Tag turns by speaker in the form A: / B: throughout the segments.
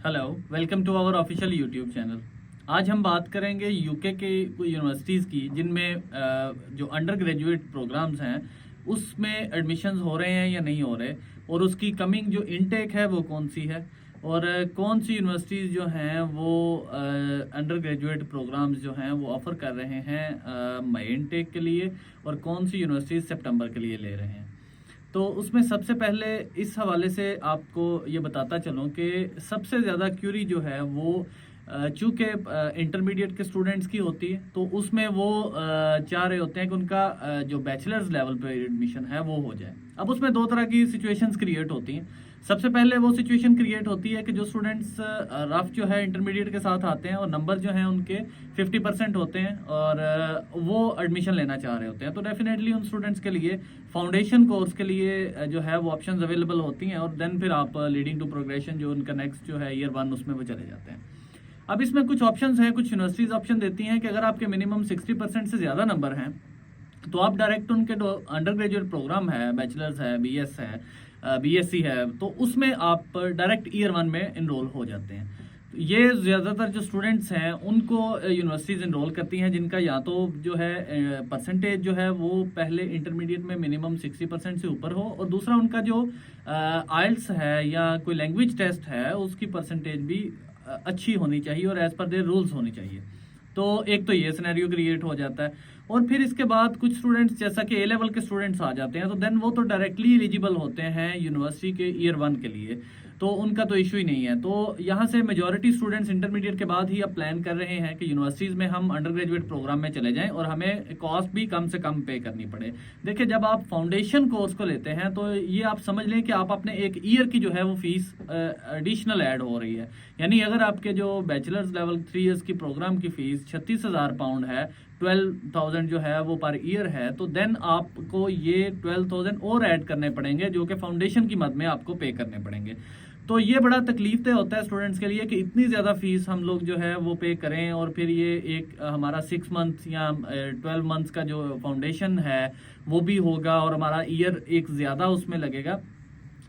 A: Hello, welcome to our official YouTube channel. आज हम बात करेंगे यूके के यूनिवर्सिटीज़ की जिनमें जो अंडर ग्रेजुएट प्रोग्राम्स हैं उसमें एडमिशन्स हो रहे हैं या नहीं हो रहे, और उसकी कमिंग जो इनटेक है वो कौन सी है, और कौन सी यूनिवर्सिटीज़ जो हैं वो अंडर ग्रेजुएट प्रोग्राम्स जो हैं वो ऑफ़र कर रहे हैं मई इनटेक के लिए, और कौन सी यूनिवर्सिटीज़ सितंबर के लिए ले रहे हैं। तो उसमें सबसे पहले इस हवाले से आपको ये बताता चलूँ कि सबसे ज़्यादा क्यूरी जो है वो चूँकि इंटरमीडिएट के स्टूडेंट्स की होती है, तो उसमें वो चाह रहे होते हैं कि उनका जो बैचलर्स लेवल पे एडमिशन है वो हो जाए। अब उसमें दो तरह की सिचुएशंस क्रिएट होती हैं। सबसे पहले वो सिचुएशन क्रिएट होती है कि जो स्टूडेंट्स रफ जो है इंटरमीडिएट के साथ आते हैं और नंबर जो है उनके 50% होते हैं और वो एडमिशन लेना चाह रहे होते हैं, तो डेफिनेटली उन स्टूडेंट्स के लिए फाउंडेशन कोर्स के लिए जो है वो ऑप्शंस अवेलेबल होती हैं, और देन फिर आप लीडिंग टू प्रोग्रेशन जो उनका नेक्स्ट जो है ईयर 1 उसमें वो चले जाते हैं। अब इसमें कुछ ऑप्शंस हैं, कुछ यूनिवर्सिटीज ऑप्शन देती हैं कि अगर आपके मिनिमम 60% से ज़्यादा नंबर हैं तो आप डायरेक्ट उनके जो अंडर ग्रेजुएट प्रोग्राम है, बैचलर्स है, बीएस है, बीएससी है, तो उसमें आप डायरेक्ट ईयर 1 में इनरोल हो जाते हैं। तो ये ज़्यादातर जो स्टूडेंट्स हैं उनको यूनिवर्सिटीज़ इनरोल करती हैं जिनका या तो जो है परसेंटेज जो है वो पहले इंटरमीडिएट में मिनिमम 60% से ऊपर हो, और दूसरा उनका जो आइल्स है या कोई लैंग्वेज टेस्ट है उसकी परसेंटेज भी अच्छी होनी चाहिए और एज पर देयर रूल्स होनी चाहिए। तो एक तो ये सिनेरियो क्रिएट हो जाता है, और फिर इसके बाद कुछ स्टूडेंट्स जैसा कि ए लेवल के स्टूडेंट्स आ जाते हैं, तो देन वो तो डायरेक्टली एलिजिबल होते हैं यूनिवर्सिटी के ईयर 1 के लिए, तो उनका तो इशू ही नहीं है। तो यहाँ से मेजॉरिटी स्टूडेंट्स इंटरमीडिएट के बाद ही अब प्लान कर रहे हैं कि यूनिवर्सिटीज़ में हम अंडर ग्रेजुएट प्रोग्राम में चले जाएं और हमें कॉस्ट भी कम से कम पे करनी पड़े। देखिए, जब आप फाउंडेशन कोर्स को लेते हैं तो ये आप समझ लें कि आप अपने एक ईयर की जो है वो फीस एडिशनल ऐड हो रही है। यानी अगर आपके जो बैचलर्स लेवल 3 ईयर्स की प्रोग्राम की फीस 36,000 पाउंड है, 12,000 जो है वो पर ईयर है, तो देन आपको ये 12,000 और ऐड करने पड़ेंगे जो कि फाउंडेशन की मद में आपको पे करने पड़ेंगे। तो ये बड़ा तकलीफ दे होता है स्टूडेंट्स के लिए कि इतनी ज़्यादा फीस हम लोग जो है वो पे करें, और फिर ये एक हमारा 6 मंथ्स या 12 मंथ्स का जो फाउंडेशन है वो भी होगा, और हमारा ईयर एक ज़्यादा उसमें लगेगा।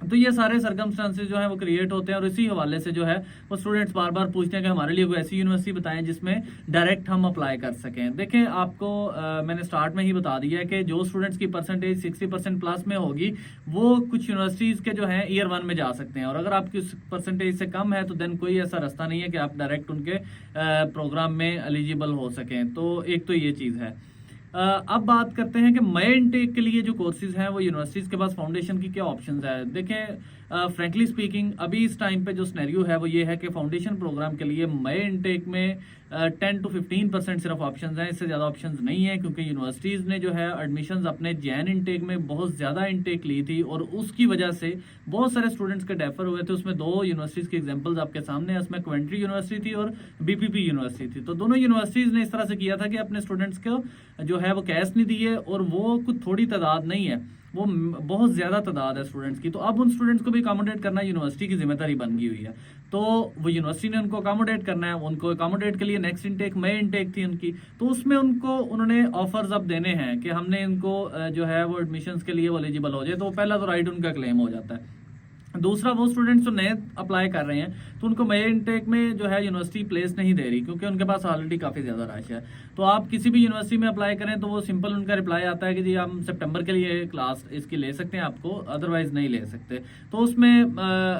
A: तो ये सारे सर्कमस्टांसेस जो है वो क्रिएट होते हैं, और इसी हवाले से जो है वो स्टूडेंट्स बार बार पूछते हैं कि हमारे लिए कोई ऐसी यूनिवर्सिटी बताएं जिसमें डायरेक्ट हम अप्लाई कर सकें। देखें, आपको मैंने स्टार्ट में ही बता दिया है कि जो स्टूडेंट्स की परसेंटेज 60% प्लस में होगी वो कुछ यूनिवर्सिटीज़ के जो है ईयर 1 में जा सकते हैं, और अगर आपकी परसेंटेज से कम है तो देन कोई ऐसा रास्ता नहीं है कि आप डायरेक्ट उनके प्रोग्राम में एलिजिबल हो सकें। तो एक तो ये चीज़ है। अब बात करते हैं कि मई इनटेक के लिए जो कोर्सेज हैं वो यूनिवर्सिटीज़ के पास फाउंडेशन की क्या ऑप्शंस है। देखें, फ्रैंकली स्पीकिंग अभी इस टाइम पे जो सिनेरियो है वो ये है कि फाउंडेशन प्रोग्राम के लिए मई इनटेक में 10 to 15% सिर्फ ऑप्शंस हैं, इससे ज़्यादा ऑप्शंस नहीं है, क्योंकि यूनिवर्सिटीज़ ने जो है एडमिशन्स अपने जैन इनटेक में बहुत ज़्यादा इनटेक ली थी, और उसकी वजह से बहुत सारे स्टूडेंट्स के डेफर हुए थे। उसमें दो यूनिवर्सिटीज़ की एग्जाम्पल्स आपके सामने है, उसमें क्वेंट्री यूनिवर्सिटी थी और बीपीपी यूनिवर्सिटी थी। तो दोनों यूनिवर्सिटीज़ ने इस तरह से किया था कि अपने स्टूडेंट्स को जो है वो कैश नहीं दिए, और वो कुछ थोड़ी तादाद नहीं है, वो बहुत ज़्यादा तादाद है स्टूडेंट्स की। तो अब उन स्टूडेंट्स को भी अकोमोडेट करना यूनिवर्सिटी की जिम्मेदारी बन गई हुई है, तो वो यूनिवर्सिटी ने उनको अकोमोडेट करना है। उनको अकोमोडेट के लिए नेक्स्ट इनटेक मई इनटेक थी उनकी, तो उसमें उन्होंने ऑफर्स अब देने हैं कि हमने इनको जो है वो एडमिशन्स के लिए वो एलिजिबल हो जाए, तो पहला तो राइट उनका क्लेम हो जाता है। दूसरा, वो स्टूडेंट्स जो नए अप्लाई कर रहे हैं तो उनको मई इनटेक में जो है यूनिवर्सिटी प्लेस नहीं दे रही, क्योंकि उनके पास ऑलरेडी काफ़ी ज़्यादा रश है। तो आप किसी भी यूनिवर्सिटी में अप्लाई करें तो वो सिंपल उनका रिप्लाई आता है कि जी हम सितंबर के लिए क्लास इसकी ले सकते हैं, आपको अदरवाइज नहीं ले सकते। तो उसमें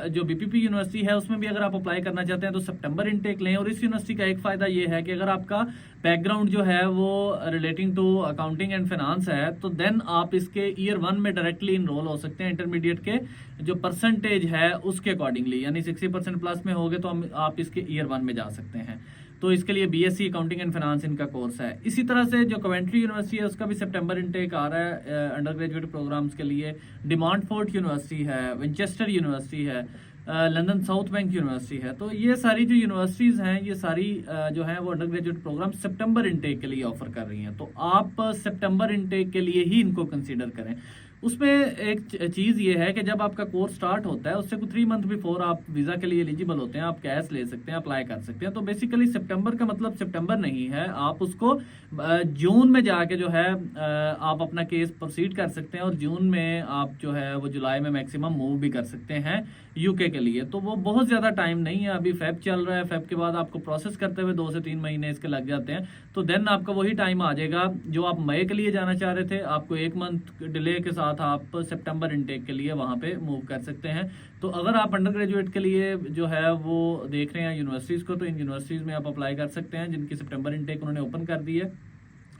A: जो बीपीपी यूनिवर्सिटी है उसमें भी अगर आप अप्लाई करना चाहते हैं तो सितंबर इनटेक लें। और इस यूनिवर्सिटी का एक फ़ायदा ये है कि अगर आपका बैकग्राउंड जो है वो relating to accounting and finance है, तो देन आप इसके ईयर 1 में डायरेक्टली इनरोल हो सकते हैं इंटरमीडिएट के जो परसेंटेज है उसके अकॉर्डिंगली। यानी 60% प्लस में होगे तो आप इसके ईयर 1 में जा सकते हैं। तो इसके लिए बीएससी अकाउंटिंग एंड फाइनेंस इनका कोर्स है। इसी तरह से जो कवेंट्री यूनिवर्सिटी है उसका भी सितंबर इनटेक आ रहा है अंडर ग्रेजुएट प्रोग्राम्स के लिए। डिमांडफोर्ट यूनिवर्सिटी है, विंचेस्टर यूनिवर्सिटी है, लंदन साउथ बैंक यूनिवर्सिटी है। तो ये सारी जो यूनिवर्सिटीज़ हैं ये सारी जो है वो अंडर ग्रेजुएट प्रोग्राम सितंबर इनटेक के लिए ऑफर कर रही हैं। तो आप सितंबर इनटेक के लिए ही इनको कंसीडर करें। उसमें एक चीज़ ये है कि जब आपका कोर्स स्टार्ट होता है उससे कुछ 3 मंथ बिफोर आप वीज़ा के लिए एलिजिबल होते हैं, आप कैश ले सकते हैं, अप्लाई कर सकते हैं। तो बेसिकली सितंबर का मतलब सितंबर नहीं है, आप उसको जून में जाके जो है आप अपना केस प्रोसीड कर सकते हैं और जून में आप जो है वो जुलाई में मैक्सिमम मूव भी कर सकते हैं यूके के लिए। तो वो बहुत ज़्यादा टाइम नहीं है, अभी फेब चल रहा है, फेब के बाद आपको प्रोसेस करते हुए 2 से 3 महीने इसके लग जाते हैं। तो देन आपका वही टाइम आ जाएगा जो आप मई के लिए जाना चाह रहे थे, आपको 1 मंथ डिले के साथ आप सितंबर इनटेक के लिए वहाँ पे मूव कर सकते हैं। तो अगर आप अंडर ग्रेजुएट के लिए जो है वो देख रहे हैं यूनिवर्सिटीज़ को, तो इन यूनिवर्सिटीज़ में आप अप्लाई कर सकते हैं जिनकी सितंबर इनटेक उन्होंने ओपन कर दी है।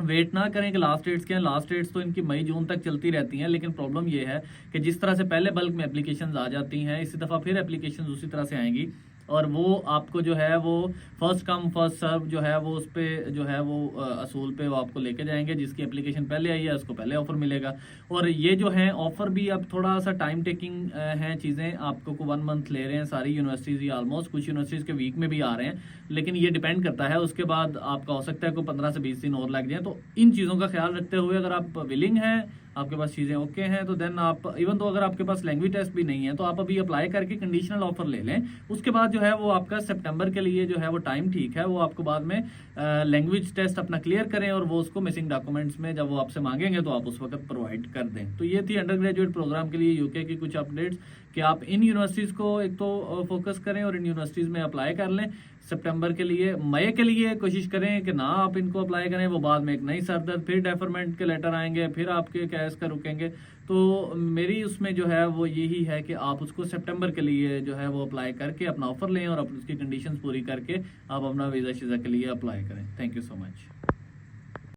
A: वेट ना करें कि लास्ट डेट्स क्या हैं, लास्ट डेट्स तो इनकी मई जून तक चलती रहती हैं, लेकिन प्रॉब्लम ये है कि जिस तरह से पहले बल्क में एप्लीकेशंस आ जाती हैं, इसी दफ़ा फिर एप्लीकेशंस उसी तरह से आएंगी और वो आपको जो है वो फर्स्ट कम फर्स्ट सर्व जो है वो उस पर जो है वो असूल पे वो आपको लेके जाएंगे। जिसकी एप्लीकेशन पहले आई है उसको पहले ऑफर मिलेगा। और ये जो है ऑफर भी अब थोड़ा सा टाइम टेकिंग है चीज़ें, आपको को 1 मंथ ले रहे हैं सारी यूनिवर्सिटीज़, या ऑलमोस्ट कुछ यूनिवर्सिटीज़ के वीक में भी आ रहे हैं, लेकिन ये डिपेंड करता है। उसके बाद आपका हो सकता है कोई 15 से 20 दिन और लग जाए। तो इन चीज़ों का ख्याल रखते हुए अगर आप विलिंग हैं, आपके पास चीज़ें ओके हैं, तो देन आप इवन तो अगर आपके पास लैंग्वेज टेस्ट भी नहीं है तो आप अभी अप्लाई करके कंडीशनल ऑफर ले लें। उसके बाद जो है वो आपका सितंबर के लिए जो है वो टाइम ठीक है, वो आपको बाद में लैंग्वेज टेस्ट अपना क्लियर करें और वो उसको मिसिंग डॉक्यूमेंट्स में जब वो आपसे मांगेंगे तो आप उस वक्त प्रोवाइड कर दें। तो ये थी अंडर ग्रेजुएट प्रोग्राम के लिए यूके की कुछ अपडेट्स कि आप इन यूनिवर्सिटीज़ को एक तो फोकस करें और इन यूनिवर्सिटीज़ में अप्लाई कर लें सितंबर के लिए। मई के लिए कोशिश करें कि ना आप इनको अप्लाई करें, वो बाद में एक नई सरदर्द, फिर डेफरमेंट के लेटर आएंगे, फिर आपके कैश का रुकेंगे। तो मेरी उसमें जो है वो यही है कि आप उसको सितंबर के लिए जो है वो अप्लाई करके अपना ऑफर लें और अपनी उसकी कंडीशंस पूरी करके आप अपना वीज़ा शीज़ा के लिए अप्लाई करें। Thank you so much.